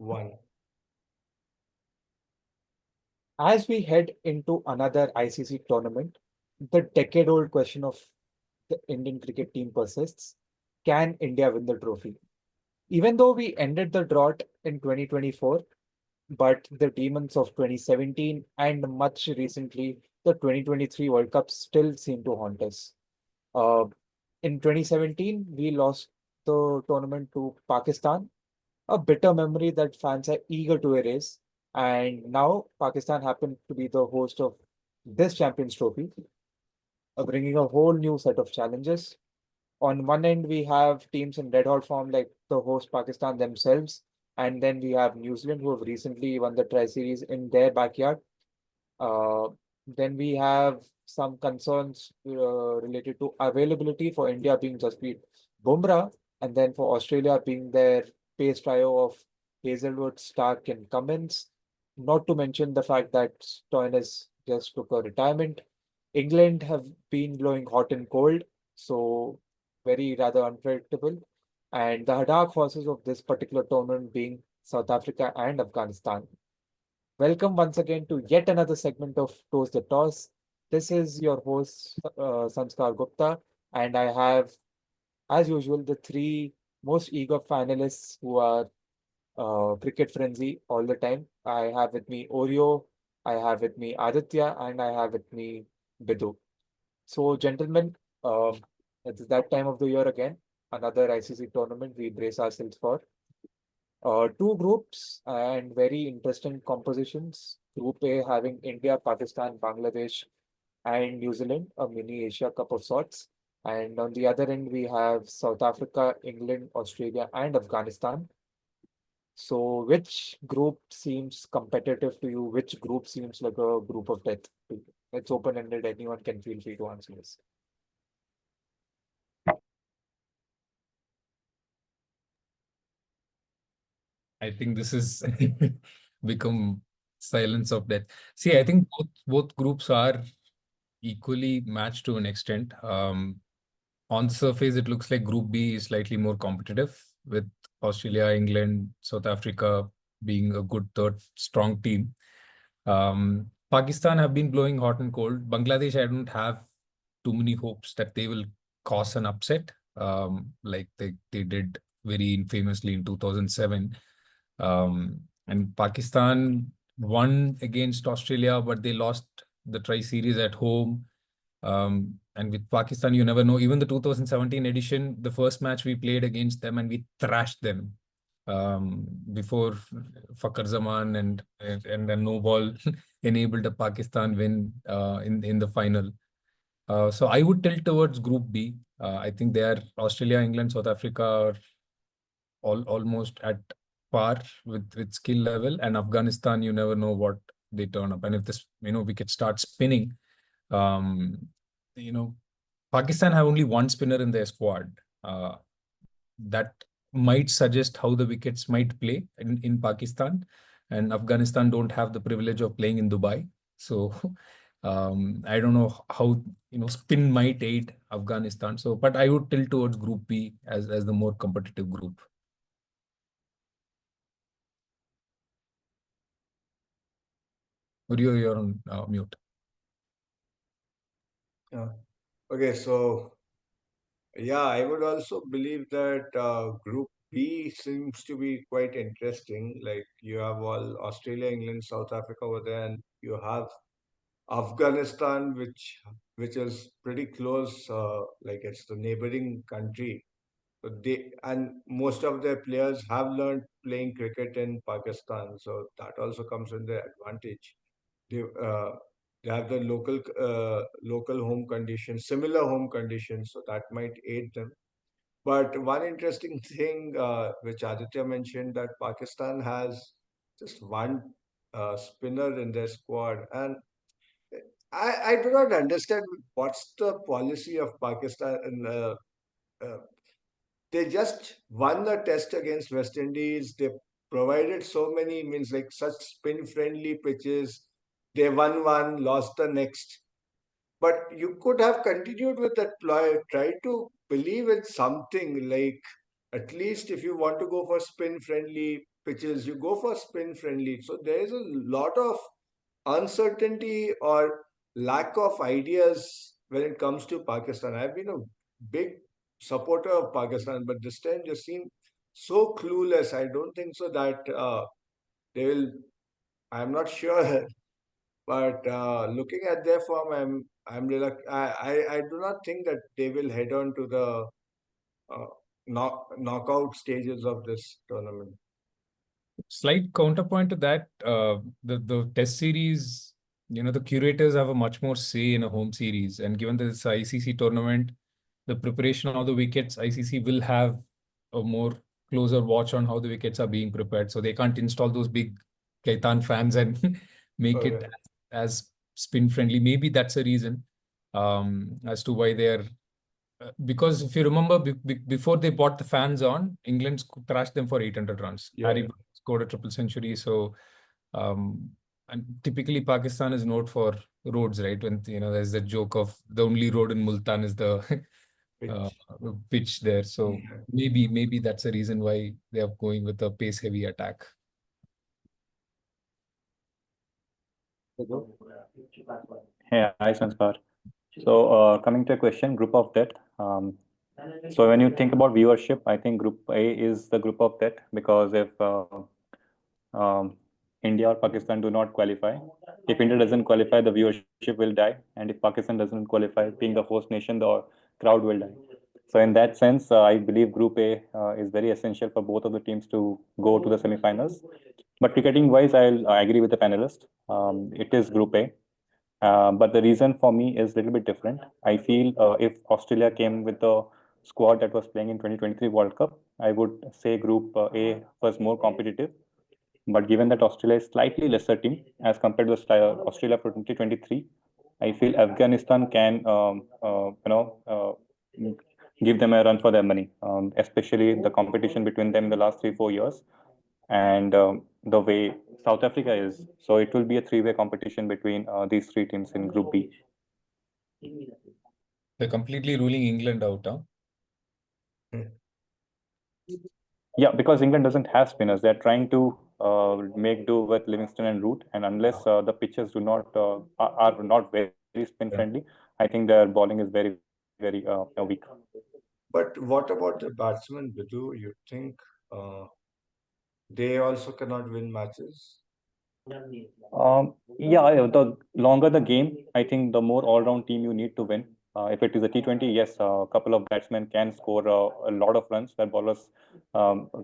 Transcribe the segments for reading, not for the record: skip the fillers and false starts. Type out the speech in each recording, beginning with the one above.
1. As we head into another ICC tournament, the decade-old question of the Indian cricket team persists. Can India win the trophy? Even though we ended the drought in 2024, but the demons of 2017 and much recently, the 2023 World Cup still seem to haunt us. Uh, in 2017, we lost the tournament to Pakistan, a bitter memory that fans are eager to erase. And now Pakistan happened to be the host of this Champions Trophy, bringing a whole new set of challenges. On one end, we have teams in red hot form like the host Pakistan themselves, and then we have New Zealand, who have recently won the Tri Series in their backyard. Uh, then we have some concerns related to availability for India being Jasprit Bumrah, and then for Australia being their pace trio of Hazelwood, Stark, and Cummins. Not to mention the fact that Stoinis just took a retirement. England have been blowing hot and cold, so very rather unpredictable. And the dark horses of this particular tournament being South Africa and Afghanistan. Welcome once again to yet another segment of Toast the Toss. This is your host, Sanskar Gupta, and I have, as usual, the three most eager finalists who are cricket frenzy all the time. I have with me Oreo, I have with me Aditya, and I have with me Bidhu. So, gentlemen, it's that time of the year again. Another ICC tournament we brace ourselves for. Two groups and very interesting compositions. Group A having India, Pakistan, Bangladesh, and New Zealand, a mini Asia Cup of sorts. And on the other end, we have South Africa, England, Australia, and Afghanistan. So, which group seems competitive to you? Which group seems like a group of death to you? It's open-ended. Anyone can feel free to answer this. I think this is become silence of death. See, I think both groups are equally matched to an extent. On the surface, it looks like Group B is slightly more competitive, with Australia, England, South Africa being a good third strong team. Pakistan have been blowing hot and cold. Bangladesh, I don't have too many hopes that they will cause an upset, like they did very infamously in 2007. And Pakistan won against Australia, but they lost the Tri-Series at home. And with Pakistan, you never know. Even the 2017 edition, the first match we played against them and we thrashed them before Fakhar Zaman and a no ball enabled a Pakistan win in the final. So I would tilt towards Group B. I think they are Australia, England, South Africa are almost at par with skill level, and Afghanistan, you never know what they turn up. And if this wicket starts spinning, um, you know, Pakistan have only one spinner in their squad. That might suggest how the wickets might play in Pakistan, and Afghanistan don't have the privilege of playing in Dubai. So I don't know how spin might aid Afghanistan. So, but I would tilt towards Group B as the more competitive group. You're on mute. Okay, so yeah, I would also believe that Group B seems to be quite interesting. Like you have all Australia, England, South Africa over there, and you have Afghanistan, which is pretty close. Like it's the neighboring country. So most of their players have learned playing cricket in Pakistan, so that also comes in their advantage. They uh, they have the local home conditions, similar home conditions, so that might aid them. But one interesting thing which Aditya mentioned, that Pakistan has just one spinner in their squad, and I do not understand what's the policy of Pakistan. Uh, they just won the test against West Indies. They provided so many, means like such spin friendly pitches. They won one, lost the next. But you could have continued with that ploy. Try to believe in something, like at least if you want to go for spin friendly, pitches, you go for spin friendly. So there is a lot of uncertainty or lack of ideas when it comes to Pakistan. I've been a big supporter of Pakistan, but this time they seem so clueless. I don't think so that they will. I'm not sure, but looking at their form, I'm I do not think that they will head on to the knockout stages of this tournament. Slight counterpoint to that, the test series, the curators have a much more say in a home series. And given that it's a ICC tournament, the preparation of the wickets, ICC will have a more closer watch on how the wickets are being prepared. So they can't install those big Kaitan fans and make it Okay. as spin friendly. Maybe that's a reason as to why they're because if you remember, before they bought the fans on, England crashed them for 800 runs. Yeah. Harry scored a triple century. So, um, and typically Pakistan is known for roads, right? When there's the joke of the only road in Multan is the uh, Pitch. pitch there. So maybe that's a reason why they are going with a pace heavy attack. Hey, hi, Sanskar. So, coming to a question, group of death. So, when you think about viewership, I think Group A is the group of death because if um, India or Pakistan do not qualify, if India doesn't qualify, the viewership will die, and if Pakistan doesn't qualify, being the host nation, the crowd will die. So, in that sense, I believe Group A is very essential for both of the teams to go to the semi-finals. But cricketing wise, I agree with the panelist. It is Group A. But the reason for me is a little bit different. I feel if Australia came with the squad that was playing in 2023 World Cup, I would say Group A was more competitive. But given that Australia is slightly lesser team as compared to Australia for 2023, I feel Afghanistan can, give them a run for their money, especially the competition between them in the last 3-4 years and the way South Africa is. So it will be a three-way competition between these three teams in Group B. They're completely ruling England out, huh? Yeah, because England doesn't have spinners. They're trying to make do with Livingston and Root, and unless the pitches do not are not very spin friendly, I think their bowling is very weak. But what about the batsmen, Bidhu? You think they also cannot win matches? Yeah, the longer the game, I think the more all-round team you need to win. If it is a T20, yes, a couple of batsmen can score a lot of runs that bowlers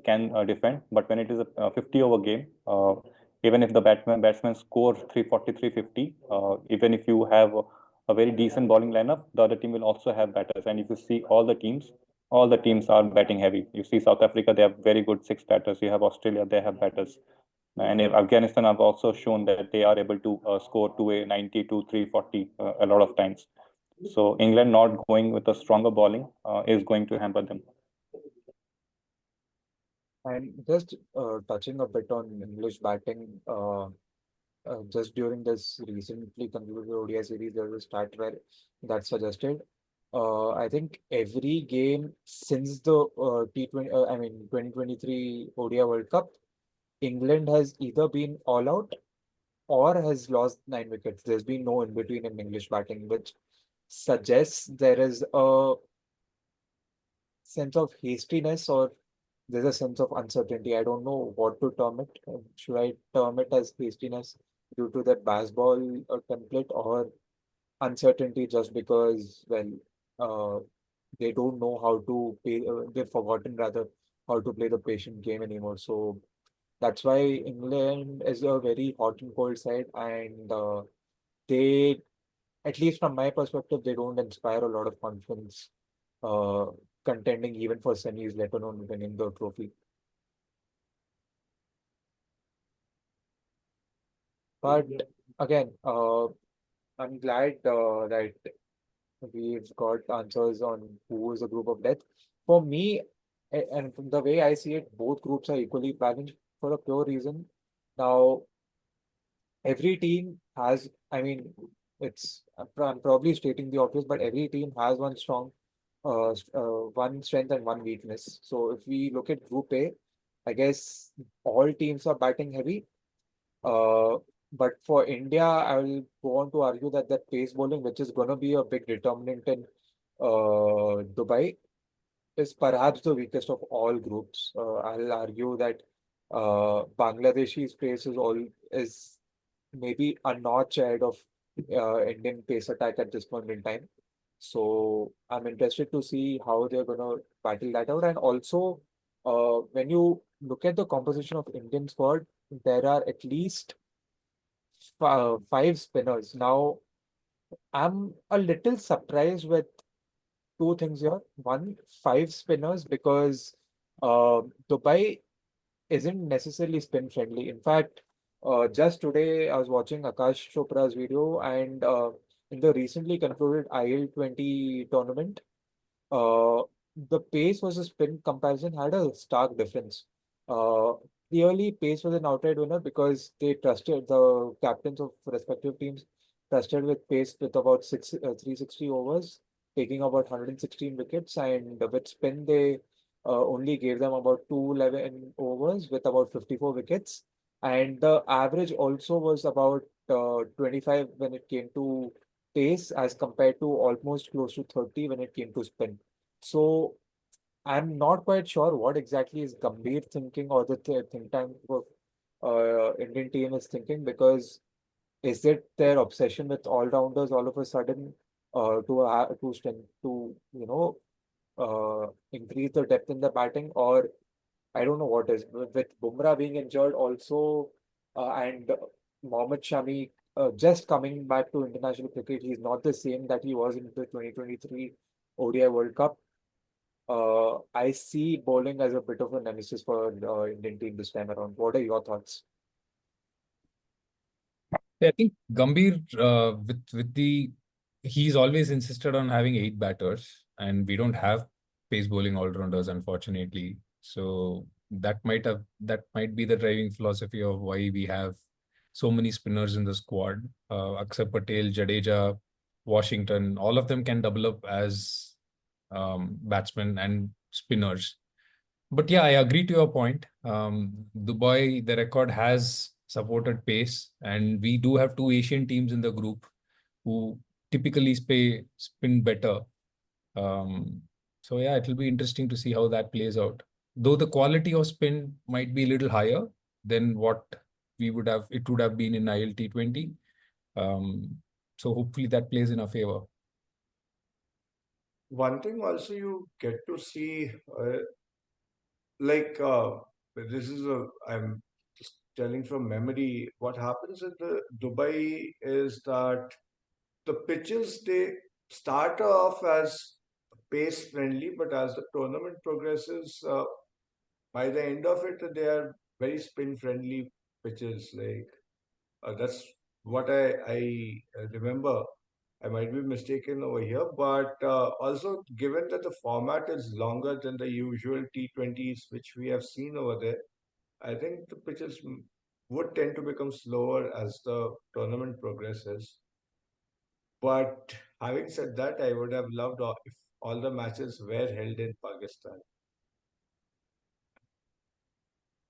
can defend. But when it is a 50-over game, even if the batsman score 340, 350, even if you have a very decent bowling lineup, the other team will also have batters. And if you see all the teams are batting heavy. You see South Africa, they have very good six batters. You have Australia, they have batters. And if Afghanistan have also shown that they are able to score to a 90 to 340 a lot of times. So England not going with a stronger bowling is going to hamper them. And just touching a bit on English batting, just during this recently concluded ODI series, there was a stat where that suggested. I think every game since the T20, 2023 ODI World Cup, England has either been all out or has lost 9 wickets. There's been no in between in English batting, which suggests there is a sense of hastiness or there's a sense of uncertainty. I don't know what to term it. Should I term it as hastiness due to that baseball template or uncertainty just because, well, uh, they don't know how to play, they've forgotten rather how to play the patient game anymore. So that's why England is a very hot and cold side, and they, at least from my perspective, they don't inspire a lot of confidence uh, contending even for semis, let alone winning the trophy. But again, I'm glad that we've got answers on who is the group of death. For me, and from the way I see it, both groups are equally balanced for a pure reason. Now, every team has, I mean, I'm probably stating the obvious, but every team has one strong, one strength and one weakness. So if we look at Group A, I guess all teams are batting heavy. But for India, I will go on to argue that that pace bowling, which is going to be a big determinant in Dubai, is perhaps the weakest of all groups. I'll argue that Bangladeshi's pace is maybe a notch ahead of Indian pace attack at this point in time. So I'm interested to see how they're going to battle that out. And also, when you look at the composition of Indian squad, there are at least five spinners. Now, I'm a little surprised with two things here. One, five spinners because Dubai isn't necessarily spin friendly. In fact, just today I was watching Akash Chopra's video, and in the recently concluded IL-20 tournament, uh, the pace versus spin comparison had a stark difference. Uh, Clearly, pace was an outright winner because they trusted the captains of respective teams trusted with pace with about 360 overs, taking about 116 wickets, and with spin they only gave them about 211 overs with about 54 wickets, and the average also was about 25 when it came to pace as compared to almost close to 30 when it came to spin. So I'm not quite sure what exactly is Gambhir thinking or the think tank of Indian team is thinking, because is it their obsession with all rounders all of a sudden to strength to increase the depth in the batting, or I don't know what is with Bumrah being injured also, and Mohammad Shami just coming back to international cricket. He's not the same that he was in the 2023 ODI World Cup. I see bowling as a bit of a nemesis for Indian team this time around. What are your thoughts? Yeah, I think Gambhir, he's always insisted on having 8 batters, and we don't have pace bowling all-rounders, unfortunately. So that might be the driving philosophy of why we have so many spinners in the squad. Akshar Patel, Jadeja, Washington, all of them can double up as batsmen and spinners. But yeah, I agree to your point. Dubai, the record has supported pace, and we do have two Asian teams in the group who typically spin better. So yeah, it'll be interesting to see how that plays out. Though the quality of spin might be a little higher than what it would have been in ILT20. So hopefully that plays in our favor. One thing also you get to see, like this is I'm just telling from memory. What happens in the Dubai is that the pitches, they start off as pace friendly, but as the tournament progresses, by the end of it, they are very spin friendly pitches. Like that's what I remember. I might be mistaken over here, but also given that the format is longer than the usual T20s which we have seen over there, I think the pitches would tend to become slower as the tournament progresses. But having said that, I would have loved if all the matches were held in Pakistan.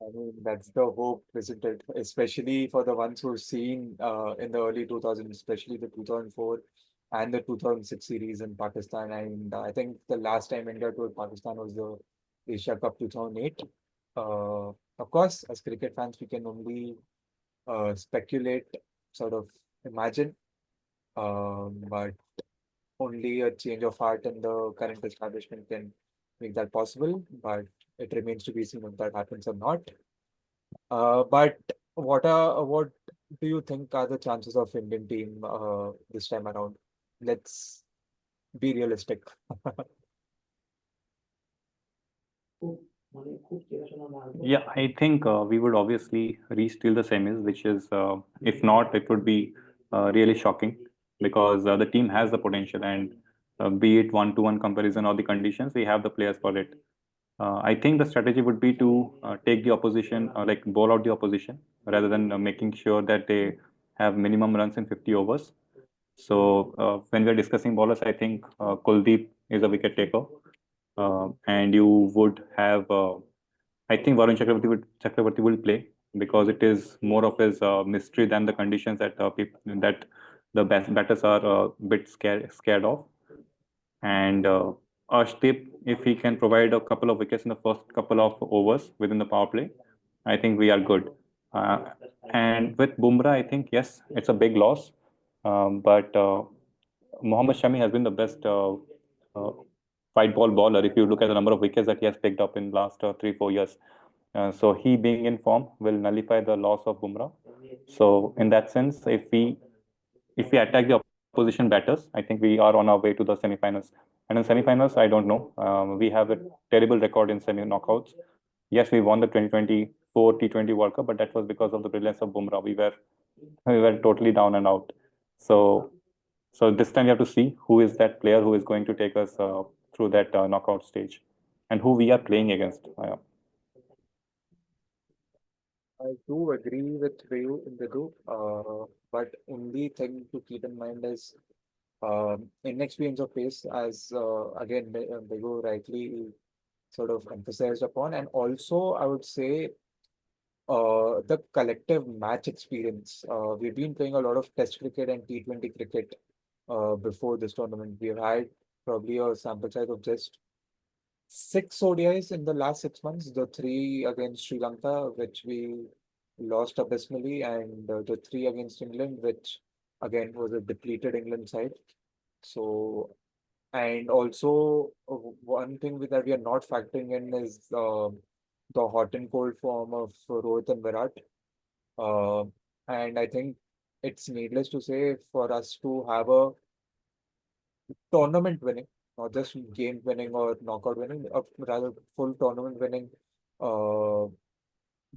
I mean, that's the hope, isn't it? Especially for the ones who've seen in the early 2000s, especially the 2004 and the 2006 series in Pakistan. And I think the last time India toured Pakistan was the Asia Cup 2008. Of course, as cricket fans, we can only speculate, sort of imagine, but only a change of heart in the current establishment can make that possible. But it remains to be seen if that happens or not. But what do you think are the chances of Indian team this time around? Let's be realistic. Yeah, I think we would obviously reach till the semis, which is, if not, it would be really shocking because the team has the potential, and be it one-to-one comparison or the conditions, we have the players for it. I think the strategy would be to take the opposition, like bowl out the opposition, rather than making sure that they have minimum runs in 50 overs. So when we are discussing bowlers, I think Kuldeep is a wicket taker, and you would have I think Varun Chakravarti will play because it is more of his mystery than the conditions that that the batters are a bit scared of. And Arshdeep, if he can provide a couple of wickets in the first couple of overs within the power play, I think we are good. Uh, and with Bumrah, I think yes, it's a big loss, but Mohammad Shami has been the best uh, white ball bowler. If you look at the number of wickets that he has picked up in last 3-4 years, so he being in form will nullify the loss of Bumrah. So in that sense, if we attack the opposition batters, I think we are on our way to the semi-finals. And in semi-finals, I don't know. We have a terrible record in semi-knockouts. Yes, we won the 2024 T20 World Cup, but that was because of the brilliance of Bumrah. We were totally down and out. So so this time we have to see who is that player who is going to take us through that knockout stage, and who we are playing against. I do agree with you, Bidhu, but only thing to keep in mind is inexperience of pace, as again Bidhu rightly sort of emphasized upon, and also I would say the collective match experience. We've been playing a lot of Test cricket and T20 cricket before this tournament. We've had probably a sample size of just 6 ODIs in the last 6 months. The three against Sri Lanka, which we lost abysmally, and the three against England, which again was a depleted England side. So, and also one thing that we are not factoring in is the hot and cold form of Rohit and Virat. Uh, and I think it's needless to say for us to have a tournament winning, not just game winning or knockout winning, rather full tournament winning uh,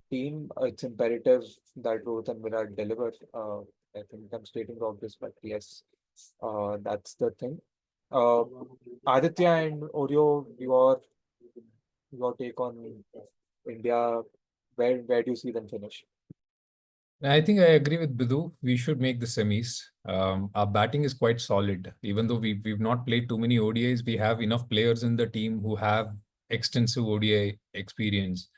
team, it's imperative that Rohit and Virat deliver. I think I'm stating the obvious, but yes, that's the thing. Uh, Aditya and Oreo, your take on India, where do you see them finish? I think I agree with Bidhu. We should make the semis. Our batting is quite solid. Even though we've not played too many ODIs, we have enough players in the team who have extensive ODI experience,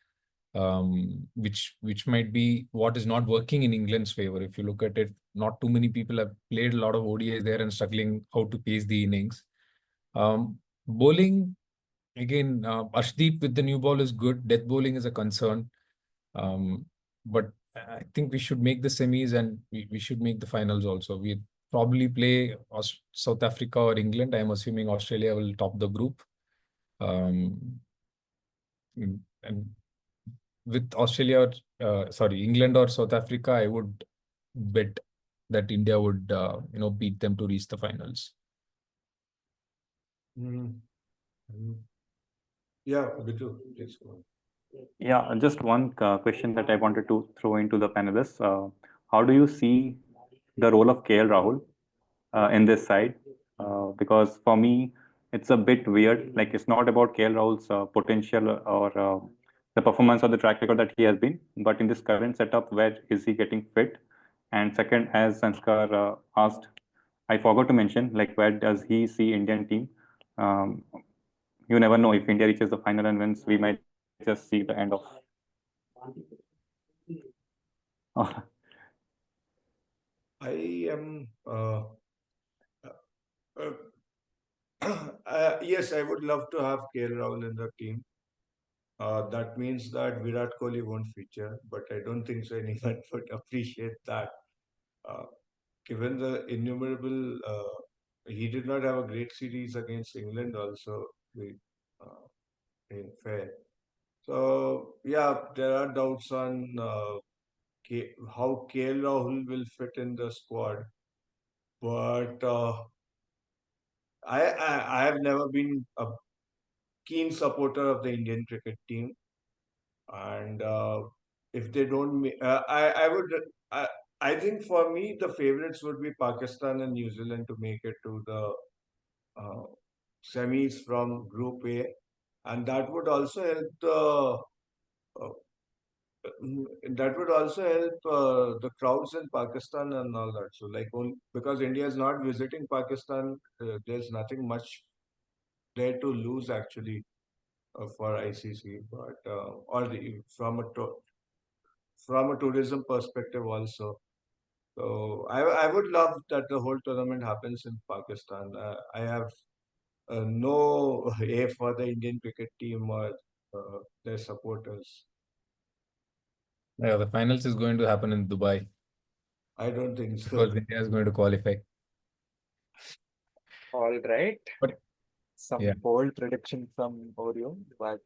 which might be what is not working in England's favor. If you look at it, not too many people have played a lot of ODIs there and struggling how to pace the innings. Bowling, again, Arshdeep with the new ball is good. Death bowling is a concern. Um, but I think we should make the semis and we should make the finals also. We probably play South Africa or England. I'm assuming Australia will top the group. Um, and with Australia, England or South Africa, I would bet that India would, beat them to reach the finals. Mm. Mm. Yeah, Bidhu, please go on. Yeah, just one question that I wanted to throw into the panelists. How do you see the role of KL Rahul in this side? Because for me, it's a bit weird. Like, it's not about KL Rahul's potential or the performance or the track record that he has been, but in this current setup, where is he getting fit? And second, as Sanskar asked, I forgot to mention, like, where does he see Indian team? Um, you never know, if India reaches the final and wins, we might just see the end of. I am, uh, yes, I would love to have KL Rahul in the team. That means that Virat Kohli won't feature, but I don't think so anyone would appreciate that. Uh, Given the innumerable, he did not have a great series against England also, we, uh, in fair. So, yeah, there are doubts on how KL Rahul will fit in the squad. But I have never been a keen supporter of the Indian cricket team. And if they don't, I would, I, I think for me, the favorites would be Pakistan and New Zealand to make it to the uh, semis from Group A, and that would also help uh, that would also help the crowds in Pakistan and all that. So, like, because India is not visiting Pakistan, there's nothing much there to lose actually. for ICC, but or from a tourism perspective also. So I would love that the whole tournament happens in Pakistan. I have no A for the Indian cricket team or their supporters. Yeah, the finals is going to happen in Dubai I don't think so. because India is going to qualify. All right. But Some yeah, bold prediction from Oreo, but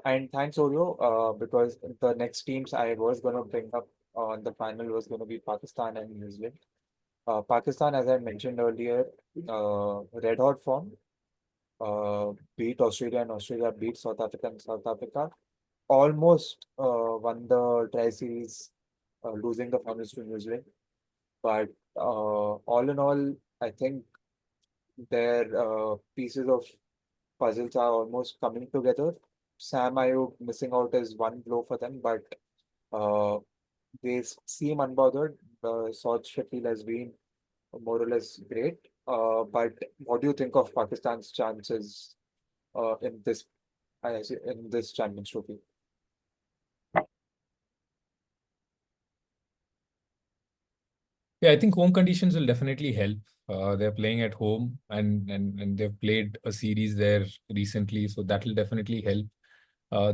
and thanks Oreo, because the next teams I was going to bring up on the panel was going to be Pakistan and New Zealand. Pakistan, as I mentioned earlier, red hot form, beat Australia and Australia beat South Africa and South Africa. Almost won the try series, losing the finals to New Zealand. But all in all, I think their pieces of puzzles are almost coming together. Sam Ayub missing out is one blow for them, but uh, they seem unbothered. Saj Shakil has been more or less great. But what do you think of Pakistan's chances in this Champions Trophy? yeah, I think home conditions will definitely help. They're playing at home and they've played a series there recently, so that will definitely help.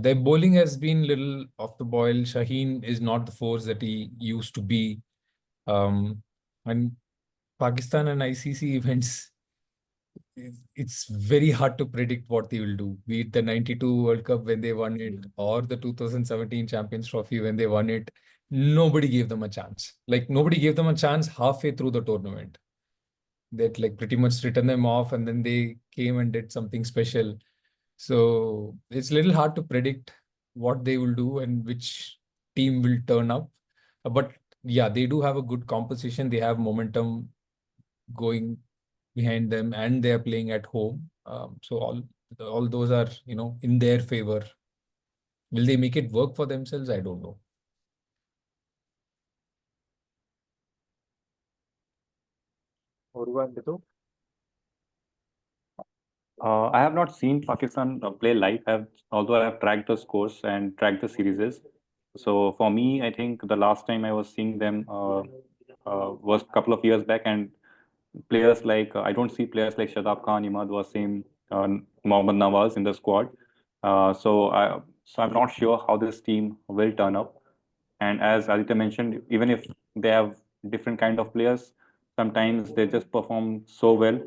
Their bowling has been little off the boil. Shaheen is not the force that he used to be. And Pakistan and ICC events, it's very hard to predict what they will do. Be it the 92 World Cup when they won it or the 2017 Champions Trophy when they won it, nobody gave them a chance. Like nobody gave them a chance halfway through the tournament. That like pretty much written them off and then they came and did something special. So it's a little hard to predict what they will do and which team will turn up. But yeah, they do have a good composition. They have momentum going behind them, and they are playing at home. So all those are in their favor. Will they make it work for themselves? I don't know. Oreo and Bidhu? I have not seen Pakistan play live, although I have tracked the scores and tracked the series. So for me, I think the last time I was seeing them was a couple of years back, and players like I don't see players like Shadab Khan, Imad Wasim, Mohammad Nawaz in the squad. So I'm not sure how this team will turn up. And as Aditya mentioned, even if they have different kind of players, sometimes they just perform so well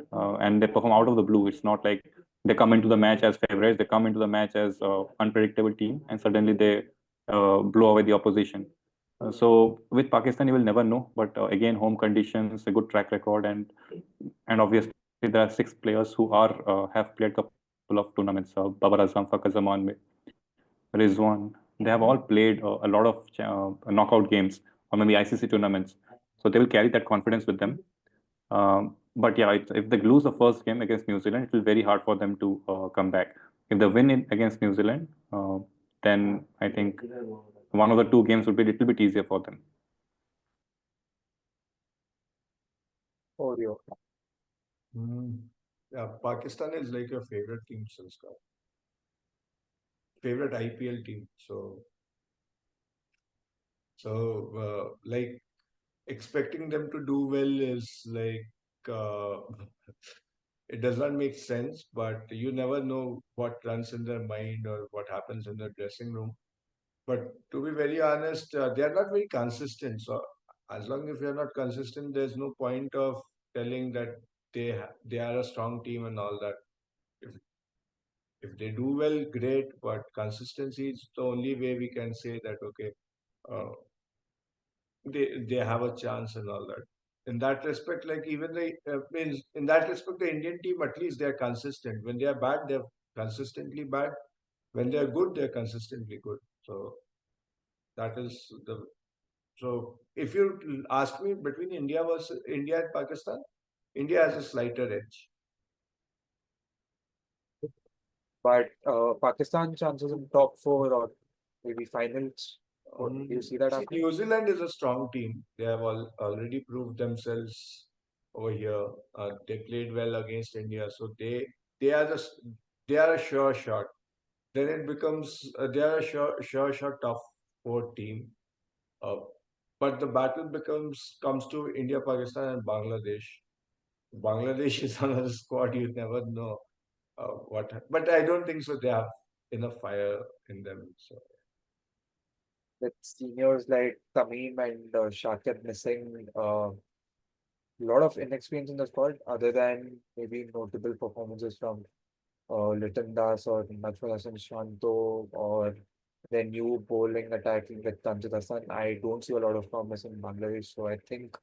and they perform out of the blue. It's not like they come into the match as favorites. They come into the match as unpredictable team, and suddenly they blow away the opposition. So with Pakistan, you will never know. But again, home conditions, a good track record, and obviously there are six players who are have played a couple of tournaments. Babar Azam, Fakhar Zaman, Rizwan. They have all played a lot of knockout games or maybe ICC tournaments. So they will carry that confidence with them. But yeah, if they lose the first game against New Zealand, it will be very hard for them to come back. If they win against New Zealand, then I think one of the two games would be a little bit easier for them. Oreo. Yeah, Pakistan is like your favorite team, Sanskar. Favorite IPL team. Like expecting them to do well is like it does not make sense, but you never know what runs in their mind or what happens in the dressing room. But to be very honest, they are not very consistent. So as long as they are not consistent, there's no point of telling that they are a strong team and all that. If if they do well, great. But consistency is the only way we can say that okay, uh, they have a chance and all that. In that respect, like even the means in that respect, the Indian team at least they are consistent. When they are bad, they're consistently bad. When they are good, they're consistently good. So that is the so if you ask me between India versus India and Pakistan, India has a slighter edge. But Pakistan chances in top four or maybe finals. Do you see that See, happening? New Zealand is a strong team. They have already proved themselves over here. They played well against India, so they are they are a sure shot. then it becomes they are a sure tough 4 team. Uh, but the battle comes to India, Pakistan, and Bangladesh. Bangladesh is another squad you never know what. But I don't think so. They have enough fire in them. So With seniors like Tamim and Shakir missing, a lot of inexperience in the squad, other than maybe notable performances from Liton Das or Najmul Hassan Shanto or their new bowling attacking with Tanzil Hassan. I don't see a lot of promise in Bangladesh. So I think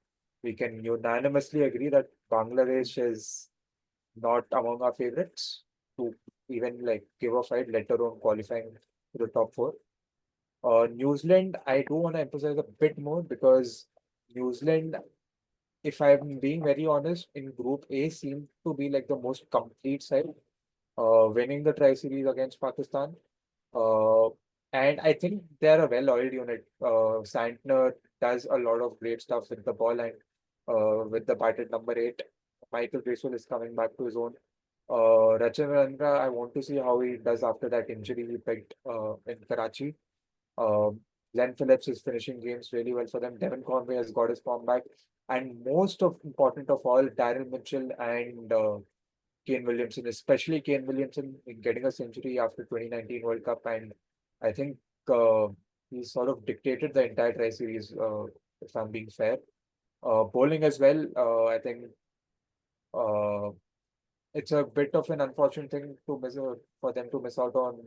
we can unanimously agree that Bangladesh is not among our favorites to even like give a fight, let alone qualifying to the top four. New Zealand, I do want to emphasize a bit more because New Zealand, if I'm being very honest, in Group A seemed to be like the most complete side, winning the Tri Series against Pakistan. Uh, and I think they're a well-oiled unit. Santner does a lot of great stuff with the ball and with the bat at number 8. Michael Bracewell is coming back to his own. Rachavandra, I want to see how he does after that injury he picked in Karachi. Um, Glenn Phillips is finishing games really well for them. Devon Conway has got his form back. And most of important of all, Darren Mitchell and Kane Williamson, especially Kane Williamson getting a century after 2019 World Cup. And I think he sort of dictated the entire tri series, if I'm being fair. Bowling as well, I think uh, it's a bit of an unfortunate thing to miss for them to miss out on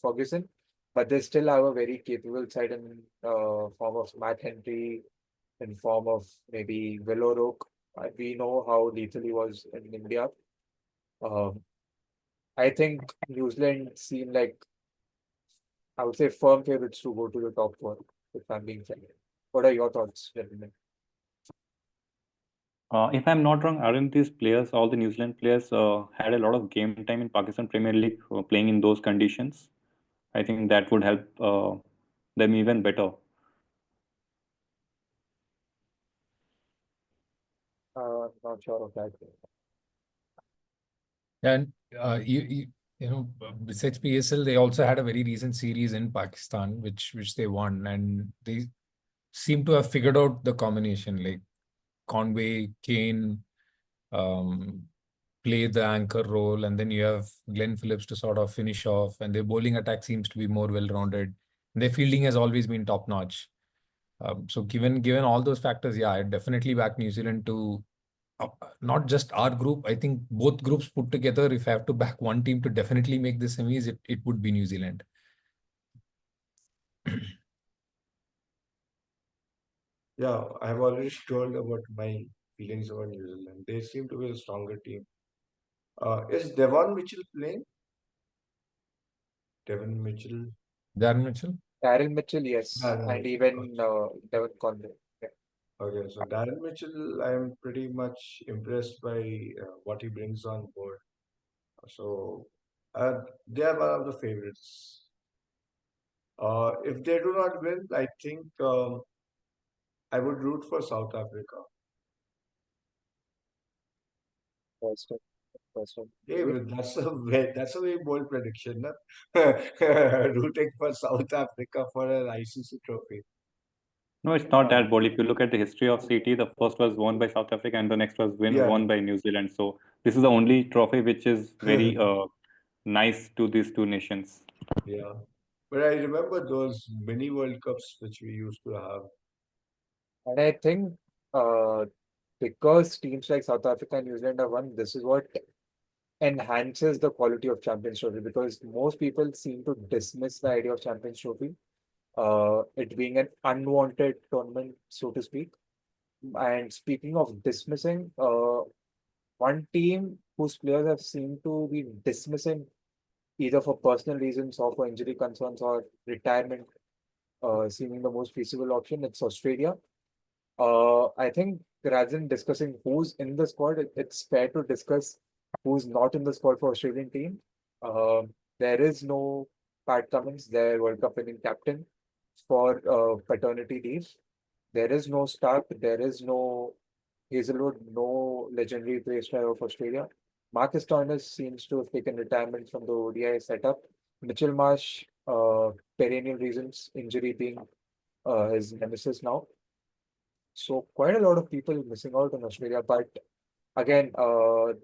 Ferguson, but they still have a very capable side in form of Matt Henry, in form of maybe Will O'Rourke. We know how lethal he was in India. Um, I think New Zealand seem like, I would say, firm favorites to go to the top four, if I'm being fair. What are your thoughts, gentlemen? If I'm not wrong, aren't these players, all the New Zealand players, had a lot of game time in Pakistan Premier League playing in those conditions? I think that would help them even better. Not sure of that. And you know, besides PSL, they also had a very recent series in Pakistan, which they won, and they seem to have figured out the combination. Like Conway, Kane, um, play the anchor role, and then you have Glenn Phillips to sort of finish off, and their bowling attack seems to be more well-rounded. Their fielding has always been top-notch. So given all those factors, yeah, I definitely back New Zealand to not just our group. I think both groups put together, if I have to back one team to definitely make the semis, it would be New Zealand. yeah, I have already told about my feelings about New Zealand. They seem to be a stronger team. Is Devon Mitchell playing? Devon Mitchell. Darren Mitchell? Darren Mitchell, yes, Darren and Mitchell. even Devon Conway. Yeah. Okay, so Darren Mitchell, I am pretty much impressed by what he brings on board. So they are one of the favorites. If they do not win, I think I would root for South Africa. First one, first one. Hey, Maybe. but that's a very bold prediction, no? Rooting for South Africa for an ICC trophy. No, it's not Uh, that bold. If you look at the history of CT, the first was won by South Africa and the next was yeah, won by New Zealand. So this is the only trophy which is very nice to these two nations. yeah. But I remember those mini World Cups which we used to have. And I think uh, because teams like South Africa and New Zealand have won, this is what enhances the quality of Champions Trophy because most people seem to dismiss the idea of Champions Trophy, it being an unwanted tournament, so to speak. And speaking of dismissing, one team whose players have seemed to be dismissing either for personal reasons or for injury concerns or retirement, seeming the most feasible option, it's Australia. I think rather than discussing who's in the squad, it's fair to discuss who's not in the squad for Australian team. There is no Pat Cummins, their World Cup winning captain, for paternity leave. There is no Stark. There is no Hazelwood, no legendary pace driver of Australia. Marcus Stoinis seems to have taken retirement from the ODI setup. Mitchell Marsh, perennial reasons, injury being his nemesis now. So quite a lot of people missing out on Australia, but again,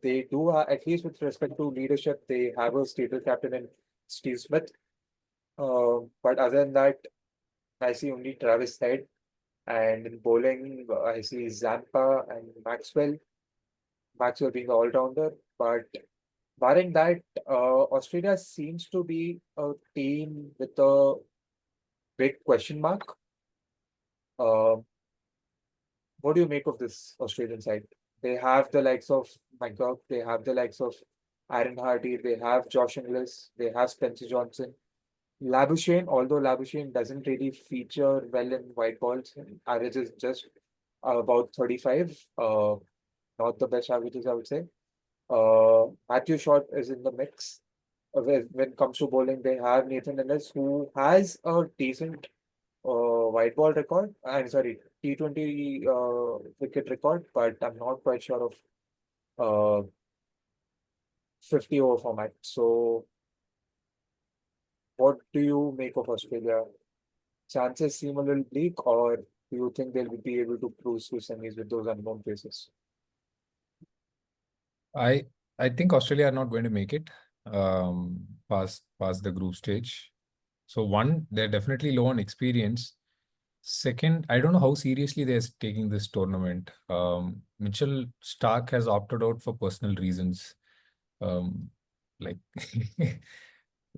they do at least with respect to leadership, they have a stable captain in Steve Smith. But other than that, I see only Travis Head, and in bowling, I see Zampa and Maxwell. Maxwell being the all-rounder, but barring that, Australia seems to be a team with a big question mark. Uh, what do you make of this Australian side? They have the likes of McGurk, they have the likes of Aaron Hardy, they have Josh Inglis, they have Spencer Johnson. Labuschagne, although Labuschagne doesn't really feature well in white balls, and average is just about 35. Not the best averages, I would say. Matthew Short is in the mix. When it comes to bowling, they have Nathan Ellis, who has a decent white ball record. I'm sorry, T20 wicket record, but I'm not quite sure of uh, 50 over format. So, what do you make of Australia? Chances seem a little bleak, or do you think they'll be able to cruise to semis with those unknown faces? I I think Australia are not going to make it past the group stage. So one, they're definitely low on experience. Second, I don't know how seriously they're taking this tournament. Mitchell Stark has opted out for personal reasons. Um, like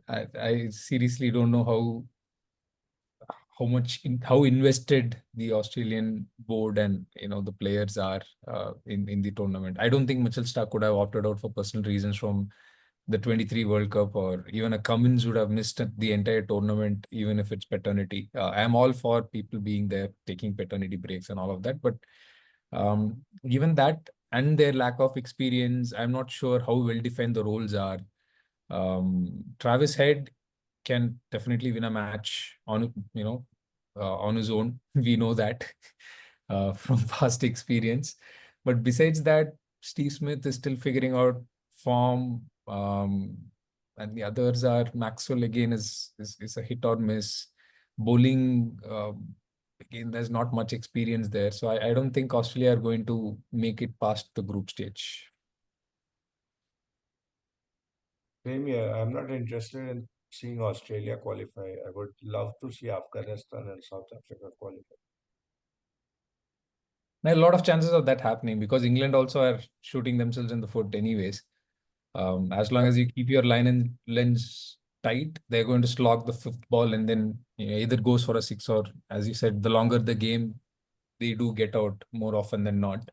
I seriously don't know how invested the Australian board and the players are in the tournament. I don't think Mitchell Stark could have opted out for personal reasons from the 23 World Cup, or even a Cummins would have missed the entire tournament, even if it's paternity. I'm all for people being there, taking paternity breaks and all of that, but given that and their lack of experience, I'm not sure how well defined the roles are. Travis Head can definitely win a match on his own. We know that from past experience. But besides that, Steve Smith is still figuring out form. And the others are Maxwell again is a hit or miss. Bowling, again, there's not much experience there. So I don't think Australia are going to make it past the group stage. Same here. I'm not interested in seeing Australia qualify. I would love to see Afghanistan and South Africa qualify. There are a lot of chances of that happening because England also are shooting themselves in the foot anyways. As long as you keep your line and lens tight, they're going to slog the fifth ball and then either goes for a six, or as you said, the longer the game, they do get out more often than not.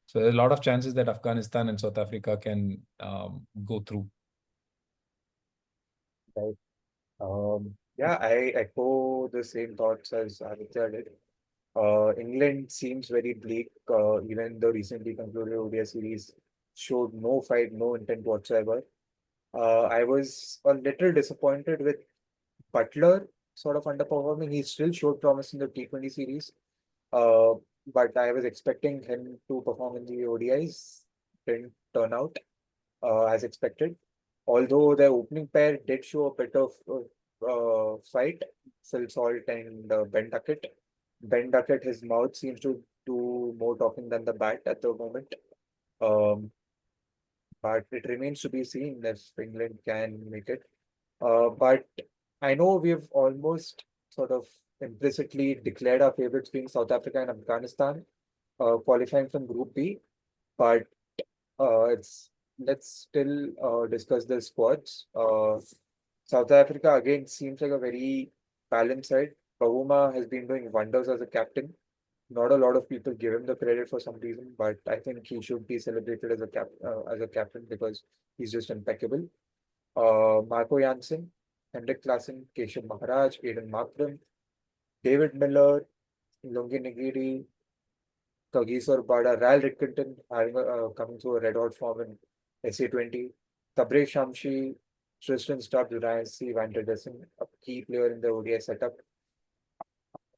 So there's a lot of chances that Afghanistan and South Africa can go through. Right. Yeah, I echo the same thoughts as Aditya did. England seems very bleak. Even the recently concluded ODI series showed no fight, no intent whatsoever. I was a little disappointed with Butler sort of underperforming. He still showed promise in the T20 series, uh, but I was expecting him to perform in the ODIs. Didn't turn out as expected. Although the opening pair did show a bit of fight, Phil Salt and Ben Duckett. Ben Duckett, his mouth seems to do more talking than the bat at the moment. Um, but it remains to be seen if England can make it. But I know we've almost sort of implicitly declared our favorites being South Africa and Afghanistan, qualifying from Group B. But it's let's still discuss the squads. South Africa again seems like a very balanced side. Bahuma has been doing wonders as a captain. Not a lot of people give him the credit for some reason, but I think he should be celebrated as a captain because he's just impeccable. Marco Jansen, Hendrik Klassen, Keshav Maharaj, Aiden Markram, David Miller, Lungi Nigiri, Kagiso Bada, Ral Rickenton having coming through a red hot form in SA20, Tabrek Shamshi, Tristan Stubbs, Ryan C. Van der Dessen, a key player in the ODI setup.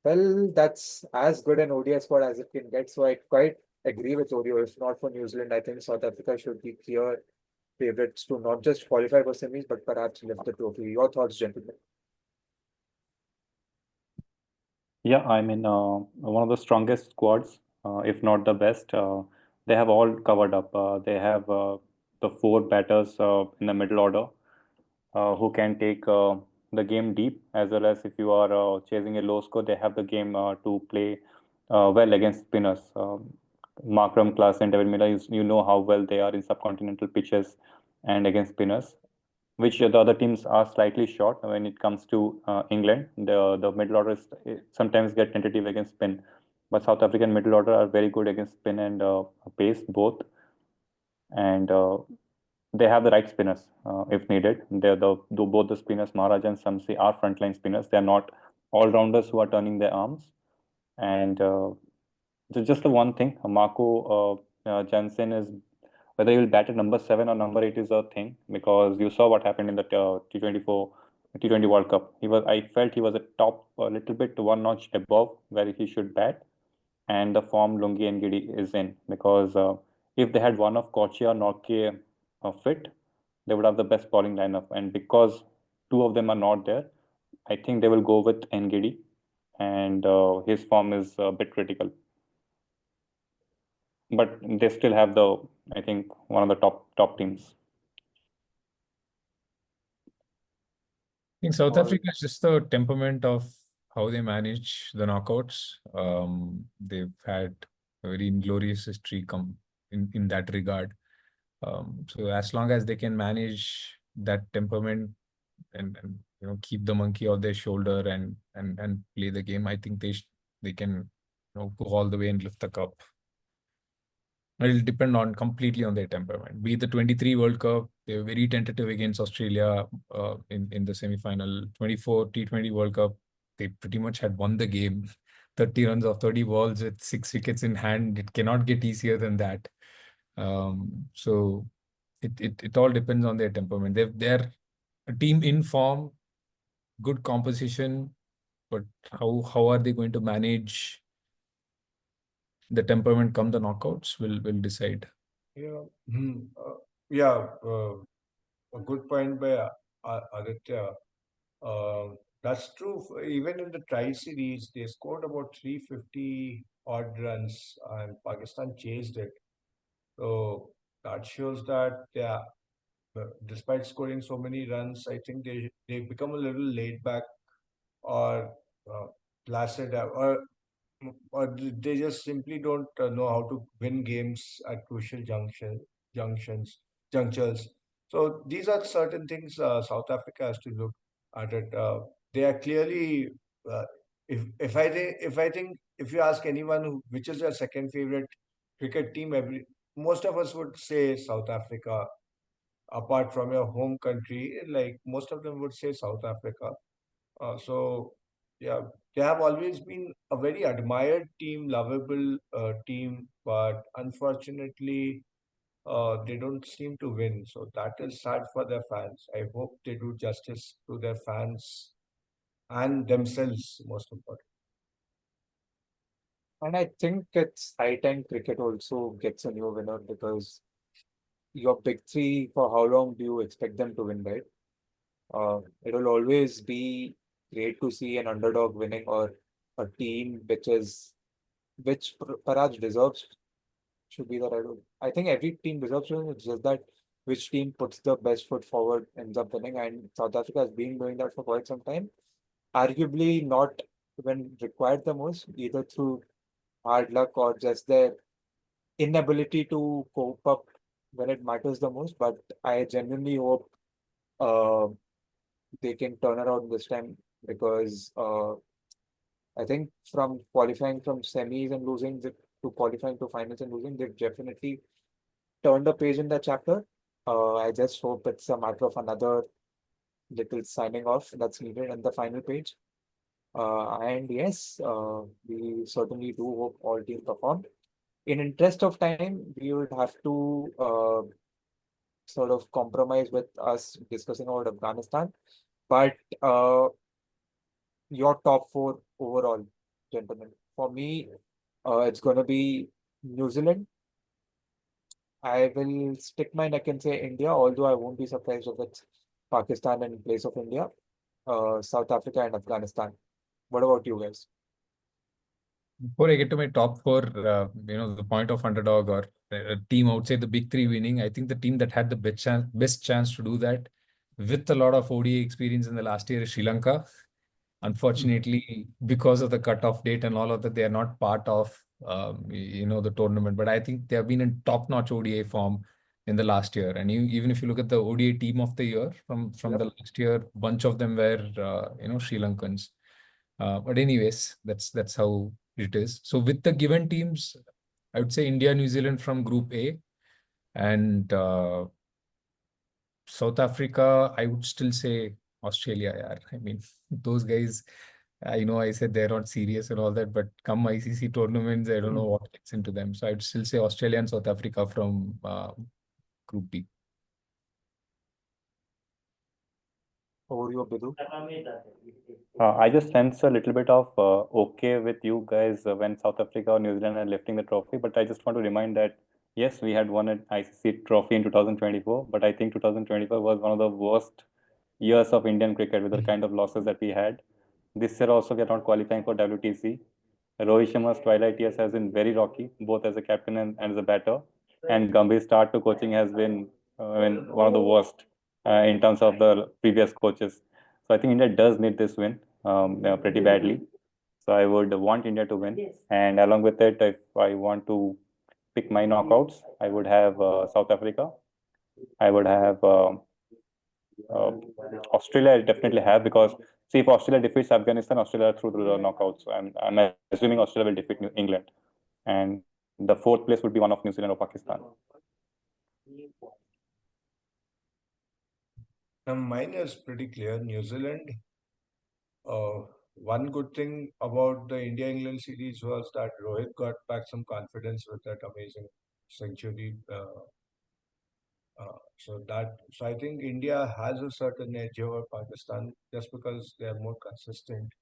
Well, that's as good an ODI squad as it can get. So I quite agree with Oreo. If not for New Zealand, I think South Africa should be clear favorites to not just qualify for semis, but perhaps lift the trophy. Your thoughts, gentlemen? Yeah, I mean, one of the strongest squads, if not the best. They have all covered up. They have the four batters in the middle order who can take the game deep, as well as if you are chasing a low score, they have the game to play well against spinners. Markram, Klaas, and David Miller, you know how well they are in subcontinental pitches and against spinners, which the other teams are slightly short when it comes to England. The middle order sometimes get tentative against spin, but South African middle order are very good against spin and pace both, and they have the right spinners if needed. They're both the spinners, Maharaj and Samsi, are frontline spinners. They're not all rounders who are turning their arms. And just the one thing, Marco Jansen is, whether he will bat at number 7 or number 8 is a thing, because you saw what happened in the T20 World Cup. I felt he was a little bit one notch above where he should bat, and the form Lungi and Giddy is in, because if they had one of Kochi or Norke fit, they would have the best bowling lineup. And because two of them are not there, I think they will go with Ngidi, and his form is a bit critical. But they still have I think, one of the top teams. I think South Africa is just the temperament of how they manage the knockouts. They've had a very inglorious history in that regard. So as long as they can manage that temperament and keep the monkey off their shoulder and play the game, I think they can go all the way and lift the cup. It'll depend completely on their temperament. Be it the 23 World Cup, they were very tentative against Australia in the semi-final. 24 T20 World Cup, they pretty much had won the game. 30 runs off 30 balls with 6 wickets in hand. It cannot get easier than that. So it all depends on their temperament. They're a team in form, good composition, but how are they going to manage the temperament come the knockouts will decide. Yeah. Yeah. A good point by Aditya. That's true. Even in the tri-series, they scored about 350 odd runs, and Pakistan chased it. So that shows that, yeah, despite scoring so many runs, I think they become a little laid back or placid, or they just simply don't know how to win games at crucial junctions junctures. So these are certain things South Africa has to look at it. They are clearly, uh, if you ask anyone which is your second favorite cricket team, most of us would say South Africa. Apart from your home country, like most of them would say South Africa. So, yeah, they have always been a very admired team, lovable team, but unfortunately, they don't seem to win. So that is sad for their fans. I hope they do justice to their fans and themselves, most important. And I think it's high time cricket also gets a new winner, because your big three, for how long do you expect them to win, right? It will always be great to see an underdog winning, or a team which perhaps deserves, should be the right word. I think every team deserves to win. It's just that which team puts the best foot forward ends up winning. And South Africa has been doing that for quite some time. Arguably not when required the most, either through hard luck or just their inability to cope up when it matters the most. But I genuinely hope uh, they can turn around this time, because I think from qualifying from semis and losing to qualifying to finals and losing, they've definitely turned a page in that chapter. I just hope it's a matter of another little signing off that's needed in the final page. And yes, we certainly do hope all teams perform. In interest of time, we would have to sort of compromise with us discussing about Afghanistan. But your top four overall, gentlemen. For me, it's going to be New Zealand, I will stick my neck and say India, although I won't be surprised if it's Pakistan in place of India, South Africa and Afghanistan. What about you guys? Before I get to my top four, the point of underdog or a team outside the big three winning, I think the team that had the best chance to do that with a lot of ODI experience in the last year is Sri Lanka. Unfortunately, because of the cutoff date and all of that, they are not part of the tournament. But I think they have been in top-notch ODI form in the last year. And even if you look at the ODI team of the year from the last year, bunch of them were Sri Lankans. But anyways, that's how it is. So with the given teams, I would say India, New Zealand from Group A, and South Africa, I would still say Australia. Yeah, I mean, those guys, I know I said they're not serious and all that, but come ICC tournaments, I don't know what gets into them. So I'd still say Australia and South Africa from Group B. Over you, Bidhu. I just sense a little bit of okay with you guys when South Africa or New Zealand are lifting the trophy. But I just want to remind that yes, we had won an ICC trophy in 2024, but I think 2024 was one of the worst years of Indian cricket with the kind of losses that we had. This year also we are not qualifying for WTC. Rohit Sharma's twilight years has been very rocky, both as a captain and as a batter. And Gambhir's start to coaching has been one of the worst in terms of the previous coaches. So I think India does need this win pretty badly. So I would want India to win. And along with it, if I want to pick my knockouts, I would have South Africa. I would have uh, Australia. I definitely have because see if Australia defeats Afghanistan, Australia are through to the knockouts. I'm assuming Australia will defeat England, and the fourth place would be one of New Zealand or Pakistan. Now, mine is pretty clear. New Zealand. One good thing about the India-England series was that Rohit got back some confidence with that amazing century. So I think India has a certain edge over Pakistan just because they are more consistent.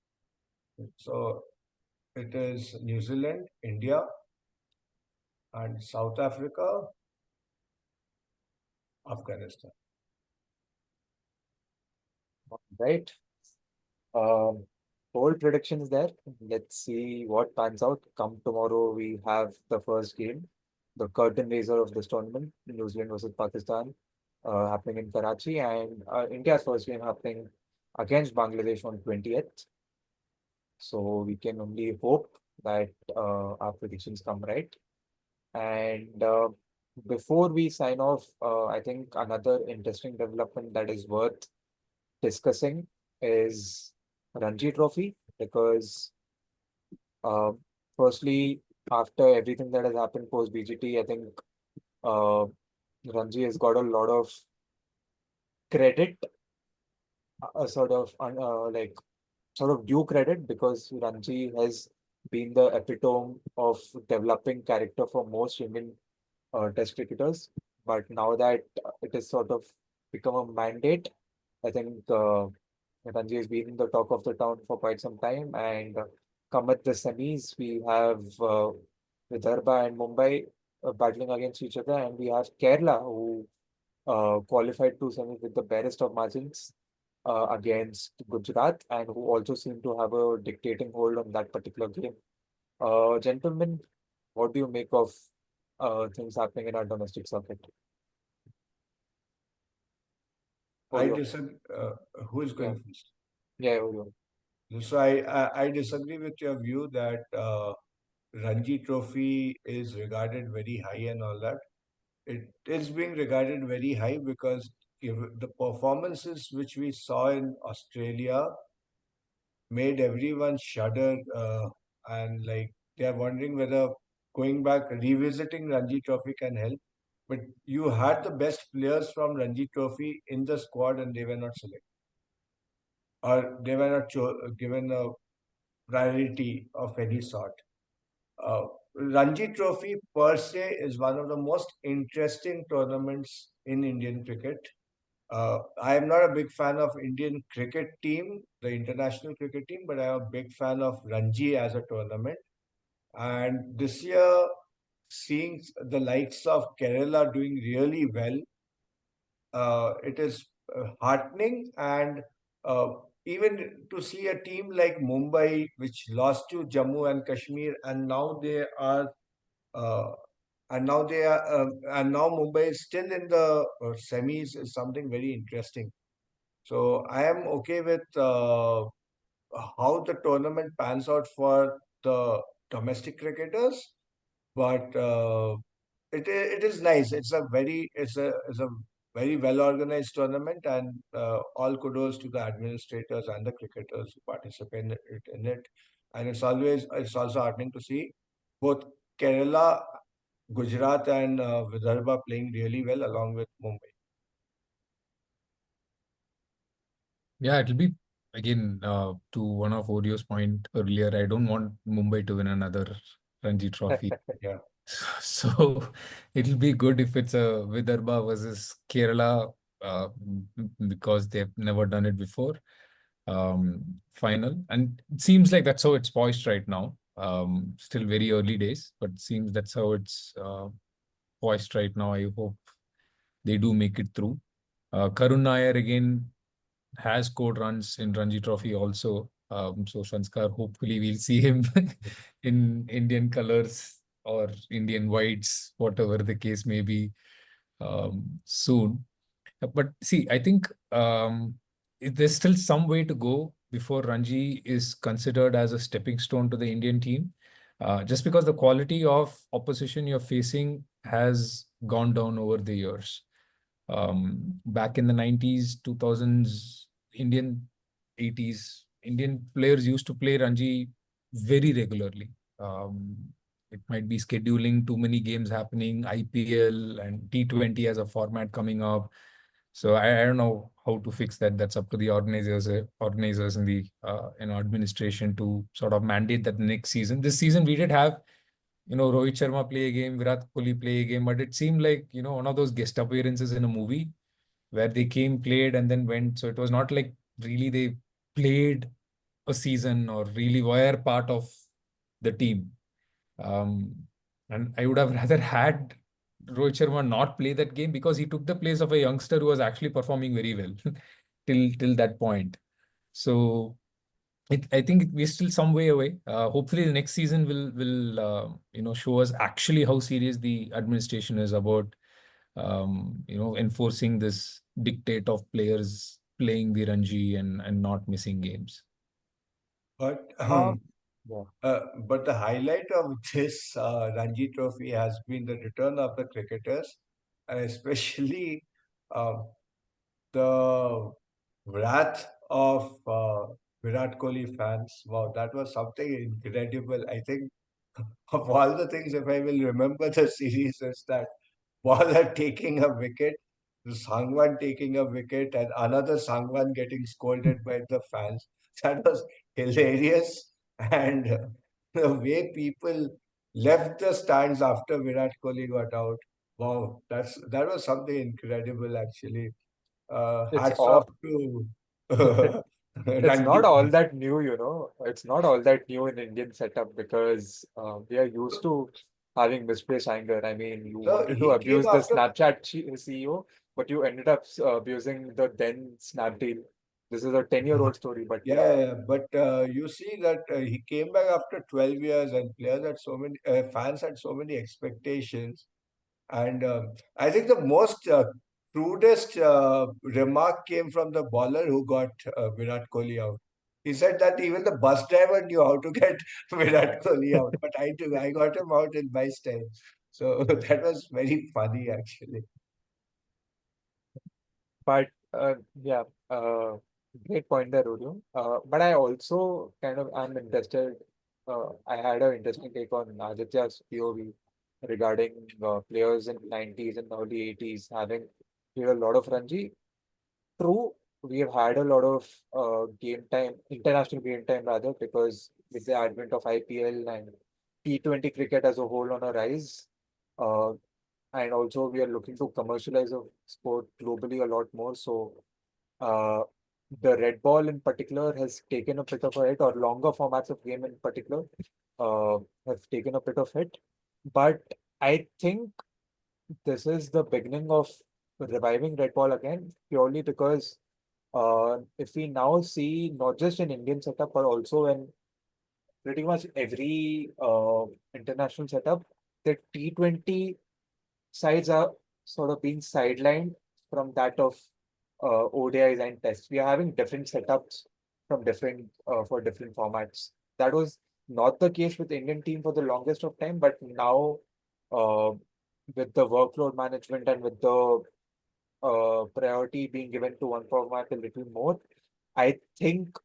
So it is New Zealand, India, and South Africa, Afghanistan. Right. Bold predictions there. Let's see what pans out. Come tomorrow, we have the first game, the curtain raiser of this tournament, New Zealand versus Pakistan, happening in Karachi, and India's first game happening against Bangladesh on 20th. So we can only hope that our predictions come right. And before we sign off, I think another interesting development that is worth discussing is Ranji Trophy because uh, firstly, after everything that has happened post BGT, I think uh, Ranji has got a lot of credit, like sort of due credit because Ranji has been the epitome of developing character for most Indian Test cricketers. But now that it has sort of become a mandate, I think Ranji has been the talk of the town for quite some time. And come at the semis, we have Vidarbha and Mumbai battling against each other, and we have Kerala who qualified to semis with the barest of margins against Gujarat, and who also seem to have a dictating hold on that particular game. Gentlemen, what do you make of things happening in our domestic circuit? I Oreo. disagree. Who is going Yeah. first? Yeah, Oreo. So I disagree with your view that Ranji Trophy is regarded very high and all that. It is being regarded very high because the performances which we saw in Australia made everyone shudder and like they are wondering whether going back revisiting Ranji Trophy can help. But you had the best players from Ranji Trophy in the squad and they were not selected or they were not given a priority of any sort. Uh, Ranji Trophy per se is one of the most interesting tournaments in Indian cricket. I am not a big fan of Indian cricket team, the international cricket team, but I am a big fan of Ranji as a tournament. And this year, seeing the likes of Kerala doing really well, it is heartening, and uh, even to see a team like Mumbai, which lost to Jammu and Kashmir, and now they are, uh, and now Mumbai is still in the semis, is something very interesting. So I am okay with how the tournament pans out for the domestic cricketers, but it is nice. It's a very well organized tournament, and all kudos to the administrators and the cricketers who participate in it. And it's also heartening to see both Kerala, Gujarat, and Vidarbha playing really well along with Mumbai. Yeah, it'll be again to one of Orio's point earlier. I don't want Mumbai to win another Ranji Trophy. Yeah. So it'll be good if it's a Vidarbha versus Kerala because they've never done it before. Final, and it seems like that's how it's poised right now. Still very early days, but it seems that's how it's poised right now. I hope they do make it through. Karun Nair again has scored runs in Ranji Trophy also. So Sanskar, hopefully we'll see him in Indian colors or Indian whites, whatever the case may be, soon. But see, I think there's still some way to go before Ranji is considered as a stepping stone to the Indian team. Just because the quality of opposition you're facing has gone down over the years. Back in the 90s, 2000s, Indian 80s, Indian players used to play Ranji very regularly. Um, it might be scheduling too many games happening, IPL and T20 as a format coming up. So I don't know how to fix that. That's up to the organizers in the administration to sort of mandate that next season. This season we did have Rohit Sharma play a game, Virat Kohli play a game, but it seemed like one of those guest appearances in a movie where they came, played, and then went. So it was not like really they played a season or really were part of the team. Um, and I would have rather had Rohit Sharma not play that game because he took the place of a youngster who was actually performing very well till that point. So I think we're still some way away. Hopefully, the next season will show us actually how serious the administration is about enforcing this dictate of players playing the Ranji and not missing games. But Uh, yeah. but the highlight of this Ranji Trophy has been the return of the cricketers, and especially um, the wrath of Virat Kohli fans. Wow, that was something incredible. I think of all the things, if I will remember the series, is that Waller taking a wicket, Sangwan taking a wicket, and another Sangwan getting scolded by the fans. That was hilarious. And the way people left the stands after Virat Kohli got out. Wow, that was something incredible actually. It's Hats off all to it's Ranji not all fans. that new, It's not all that new in Indian setup because we are used to having misplaced anger. I mean, you So wanted to he came abuse the after. Snapchat CEO, but you ended up abusing the then Snapdeal. This is a 10-year-old story, but yeah. Yeah, but you see that he came back after 12 years, and players had so many, fans had so many expectations. And I think the most crudest remark came from the bowler who got Virat Kohli out. He said that even the bus driver knew how to get Virat Kohli out, but I got him out in my style. So that was very funny, actually. But yeah, great point there, Rudio. But I also kind of am interested. I had an interesting take on Aditya's POV regarding players in 90s and early 80s having played a lot of Ranji. True, we have had a lot of game time, international game time rather, because with the advent of IPL and T20 cricket as a whole on a rise, uh, and also we are looking to commercialize the sport globally a lot more. So uh, the red ball in particular has taken a bit of a hit, or longer formats of game in particular have taken a bit of hit. But I think this is the beginning of reviving red ball again, purely because if we now see not just in Indian setup, but also in pretty much every international setup, the T20 sides are sort of being sidelined from that of ODIs and tests. We are having different setups from different for different formats. That was not the case with Indian team for the longest of time, but now uh, with the workload management and with the priority being given to one format a little more, I think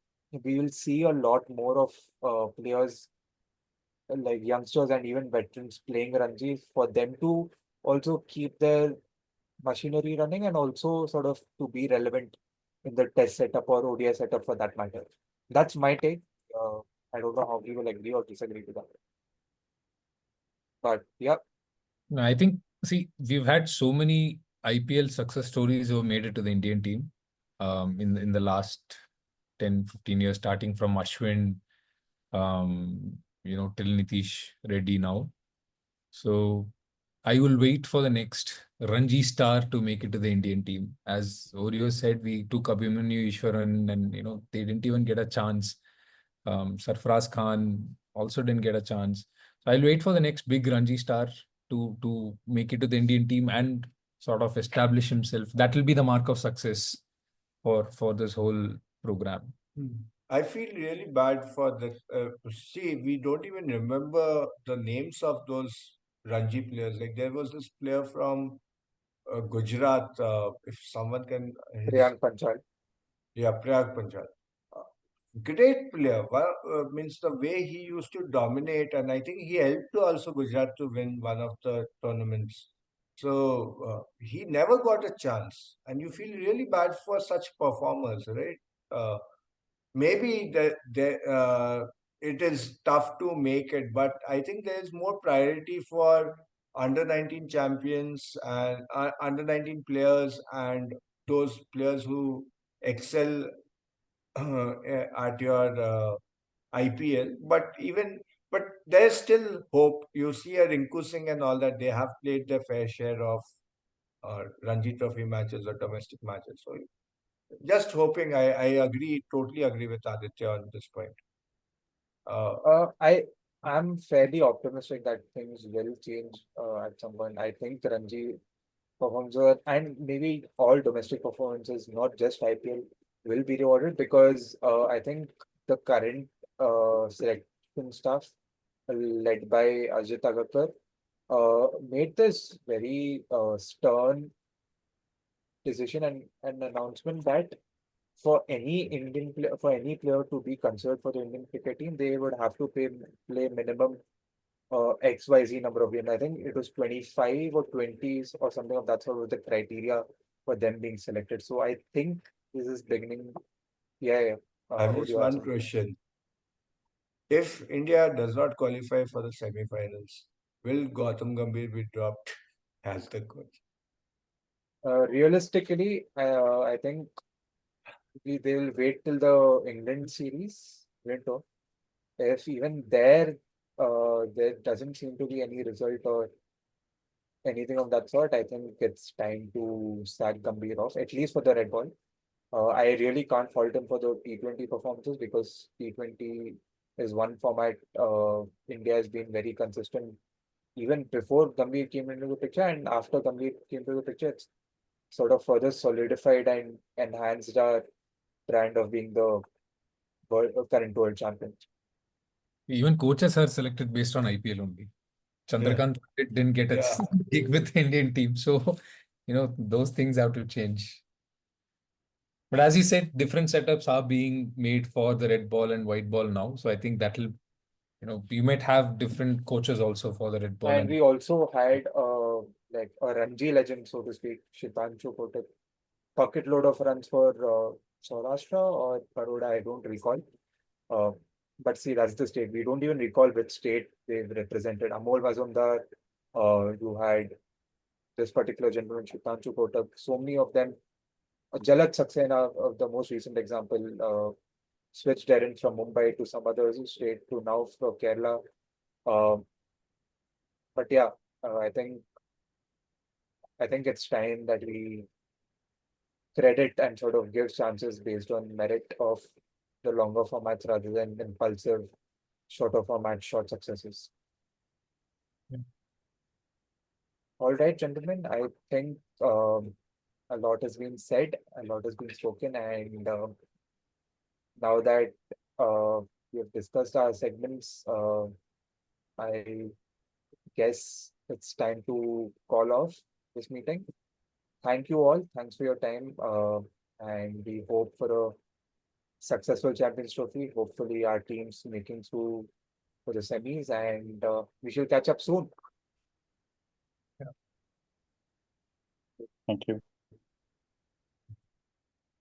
we will see a lot more of players like youngsters and even veterans playing Ranji for them to also keep their machinery running and also sort of to be relevant in the test setup or ODI setup for that matter. That's my take. Uh, I don't know how we will agree or disagree with that. But yeah, No, I think, see, we've had so many IPL success stories who have made it to the Indian team in the last 10, 15 years, starting from Ashwin, till Nitish Reddy now. So I will wait for the next Ranji star to make it to the Indian team. As Oreo said, we took Abhimanyu Ishwaran and, they didn't even get a chance. Sarfaraz Khan also didn't get a chance. So I'll wait for the next big Ranji star to make it to the Indian team and sort of establish himself. That will be the mark of success for this whole program. I feel really bad for the. See, we don't even remember the names of those Ranji players. Like there was this player from Gujarat. If someone can, his Priyank Panchal. yeah, Prayag Panchal. Uh, Great player. Well, means the way he used to dominate, and I think he helped to also Gujarat to win one of the tournaments. So he never got a chance, and you feel really bad for such performers, right? Maybe it is tough to make it, but I think there is more priority for under 19 champions and under 19 players and those players who excel at your IPL. But there's still hope. You see a Rinku Singh and all that, they have played their fair share of Ranji Trophy matches or domestic matches. So just hoping. I agree, totally agree with Aditya on this point. Uh, I'm fairly optimistic that things will change at some point. I think Ranji performances and maybe all domestic performances, not just IPL, will be rewarded because I think the current selection staff led by Ajit Agarkar made this very stern decision and an announcement that for any Indian player, for any player to be considered for the Indian cricket team, they would have to play minimum XYZ number of games. I think it was 25 or 20s or something of that sort was the criteria for them being selected. So I think this is beginning. Yeah, yeah. I have Would just you add one something? question. If India does not qualify for the semi-finals, will Gautam Gambhir be dropped as the coach? Realistically, I think they will wait till the England series, England tour. If even there doesn't seem to be any result or anything of that sort, I think it's time to sack Gambhir off, at least for the red ball. I really can't fault him for the T20 performances because T20 is one format India has been very consistent even before Gambhir came into the picture, and after Gambhir came to the picture, it's sort of further solidified and enhanced our brand of being the current world champion. Even coaches are selected based on IPL only. Yeah, Chandrakant didn't get a yeah. gig with the Indian team. So, those things have to change. But as you said, different setups are being made for the red ball and white ball now. So I think that'll, you might have different coaches also for the red ball And and we also had like a Ranji legend, so to speak, Shitanshu Kotak, bucket load of runs for Saurashtra or Baroda, I don't recall. Uh, but see, that's the state. We don't even recall which state they've represented. Amol Mazumdar, you had this particular gentleman, Shitanshu Kotak, so many of them. Jalat Saxena, the most recent example, switched errands from Mumbai to some other state to now for Kerala. Uh, but yeah, I think it's time that we credit and sort of give chances based on merit of the longer formats rather than impulsive shorter format short successes. Yeah. All right, gentlemen. I think a lot has been said, a lot has been spoken, and now that we have discussed our segments, I guess it's time to call off this meeting. Thank you all. Thanks for your time. And we hope for a successful Champions Trophy. Hopefully, our teams making through for the semis, and we shall catch up soon. Thank you.